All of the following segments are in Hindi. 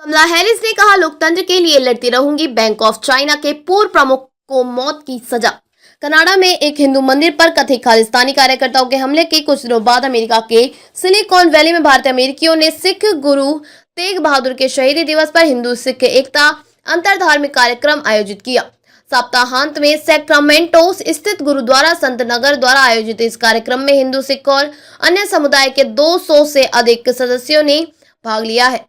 कमला हैरिस ने कहा, लोकतंत्र के लिए लड़ती रहूंगी। बैंक ऑफ चाइना के पूर्व प्रमुख को मौत की सजा। कनाडा में एक हिंदू मंदिर पर कथित खालिस्तानी कार्यकर्ताओं के हमले के कुछ दिनों बाद अमेरिका के सिलिकॉन वैली में भारतीय अमेरिकियों ने सिख गुरु तेग बहादुर के शहीदी दिवस पर हिंदू सिख एकता अंतरधार्मिक कार्यक्रम आयोजित किया। सप्ताहांत में सैक्रामेंटो स्थित गुरुद्वारा संत नगर द्वारा आयोजित इस कार्यक्रम में हिंदू, सिख और अन्य समुदाय के 200 से अधिक सदस्यों ने भाग लिया है।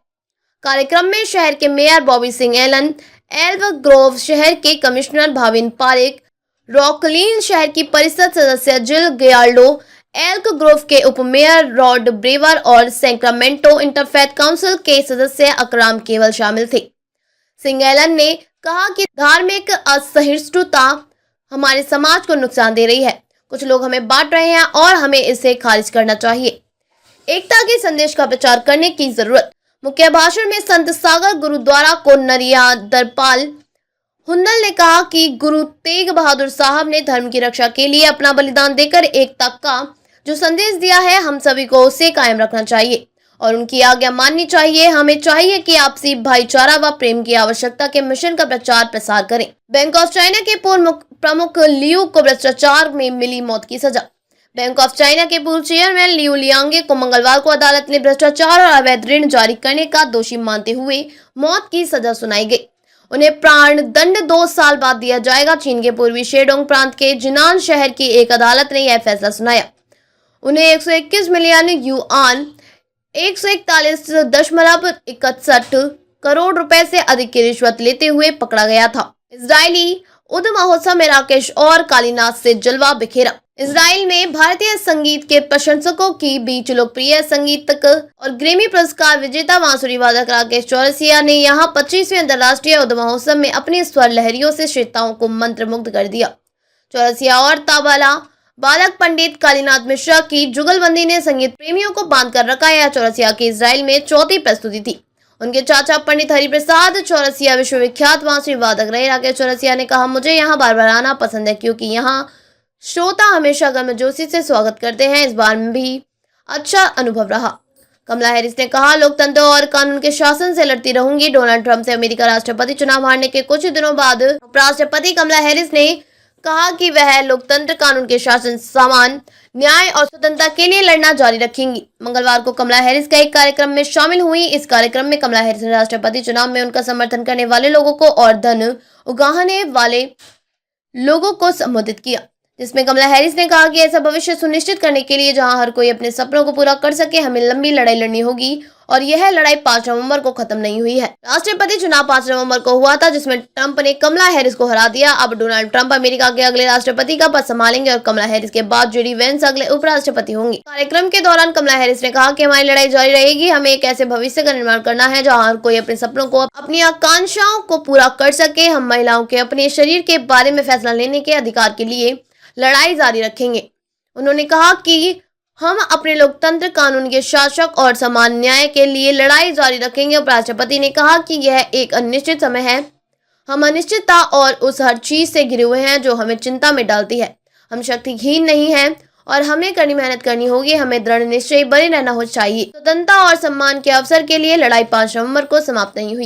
कार्यक्रम में शहर के mayor Bobby Singh Allen, Elk Grove शहर के कमिश्नर भाविन पारेख, रॉकलीन शहर की परिषद सदस्य जिल गियाल्डो, एल्क ग्रोव के उपमेयर रॉड ब्रेवर और सैक्रामेंटो इंटरफेथ काउंसिल के सदस्य अकराम केवल शामिल थे। सिंह एलन ने कहा कि धार्मिक असहिष्णुता हमारे समाज को नुकसान दे रही है। कुछ लोग हमें बांट रहे हैं और हमें इसे खारिज करना चाहिए। एकता के संदेश का प्रचार करने की जरूरत। मुख्य भाषण में संत सागर गुरुद्वारा को नरिया दरपाल हुन्नल ने कहा कि गुरु तेग बहादुर साहब ने धर्म की रक्षा के लिए अपना बलिदान देकर एकता का जो संदेश दिया है, हम सभी को उसे कायम रखना चाहिए और उनकी आज्ञा माननी चाहिए। हमें चाहिए कि आपसी भाईचारा व प्रेम की आवश्यकता के मिशन का प्रचार प्रसार करें। बैंक ऑफ चाइना के पूर्व प्रमुख लियू को भ्रष्टाचार में मिली मौत की सजा। बैंक ऑफ चाइना के पूर्व चेयरमैन लियू लियांगे को मंगलवार को अदालत ने भ्रष्टाचार और अवैध ऋण जारी करने का दोषी मानते हुए मौत की सजा सुनाई गई। उन्हें प्राण दंड 2 साल बाद दिया जाएगा। चीन के पूर्वी शेडोंग प्रांत के जिनान शहर की एक अदालत ने यह फैसला सुनाया। उन्हें 121 मिलियन युआन 141.61 करोड़ रुपए से अधिक की रिश्वत लेते हुए पकड़ा गया था। इजरायली उद महोत्सव में राकेश और कालीनाथ से जलवा बिखेरा। इजराइल में भारतीय संगीत के प्रशंसकों की बीच लोकप्रिय संगीतक और ग्रैमी पुरस्कार विजेता बांसुरी वादक राकेश चौरसिया ने यहां 25वें अंतर्राष्ट्रीय उद महोत्सव में अपनी स्वर लहरियों से श्रोताओं को मंत्रमुग्ध कर दिया। चौरसिया और तबला वादक पंडित कालीनाथ मिश्रा की जुगलबंदी ने संगीत प्रेमियों को बांध कर रखा। यह चौरसिया की इजराइल में चौथी प्रस्तुति थी। उनके चाचा पंडित हरिप्रसाद चौरसिया विश्वविख्यात बांसुरी वादक रहे। राकेश चौरसिया ने कहा, मुझे यहाँ बार बार आना पसंद है क्योंकि यहाँ श्रोता हमेशा गर्मजोशी से स्वागत करते हैं। इस बार में भी अच्छा अनुभव रहा। कमला हैरिस ने कहा, लोकतंत्र और कानून के शासन से लड़ती रहूंगी। डोनाल्ड ट्रंप से अमेरिका राष्ट्रपति चुनाव हारने के कुछ दिनों बाद उपराष्ट्रपति कमला हैरिस ने कहा कि वह लोकतंत्र, कानून के शासन, समान न्याय और स्वतंत्रता के लिए लड़ना जारी रखेंगी। मंगलवार को कमला हैरिस का एक कार्यक्रम में शामिल हुई। इस कार्यक्रम में कमला हैरिस ने राष्ट्रपति चुनाव में उनका समर्थन करने वाले लोगों को और धन उगाहने वाले लोगों को संबोधित किया, जिसमें कमला हैरिस ने कहा कि ऐसा भविष्य सुनिश्चित करने के लिए जहां हर कोई अपने सपनों को पूरा कर सके, हमें लंबी लड़ाई लड़नी होगी और यह लड़ाई 5 नवंबर को खत्म नहीं हुई है। राष्ट्रपति चुनाव 5 नवंबर को हुआ था, जिसमें ट्रंप ने कमला हैरिस को हरा दिया। अब डोनाल्ड ट्रंप अमेरिका के अगले राष्ट्रपति का पद संभालेंगे और कमला हैरिस के बाद जेडी वेंस अगले उपराष्ट्रपति होंगे। कार्यक्रम के दौरान कमला हैरिस ने कहा कि हमारी लड़ाई जारी रहेगी। हमें एक ऐसे भविष्य का निर्माण करना है जहाँ हर कोई अपने सपनों को, अपनी आकांक्षाओं को पूरा कर सके। हम महिलाओं के अपने शरीर के बारे में फैसला लेने के अधिकार के लिए लड़ाई जारी रखेंगे। उन्होंने कहा कि हम अपने लोकतंत्र, कानून के शासक और समान न्याय के लिए लड़ाई जारी रखेंगे। उपराष्ट्रपति ने कहा कि यह एक अनिश्चित समय है। हम अनिश्चितता और उस हर चीज से घिरे हुए हैं जो हमें चिंता में डालती है। हम शक्तिहीन नहीं हैं और हमें कड़ी मेहनत करनी होगी। हमें दृढ़ निश्चयी बने रहना चाहिए। स्वतंत्रता और सम्मान के अवसर के लिए लड़ाई 5 नवंबर को समाप्त नहीं हुई।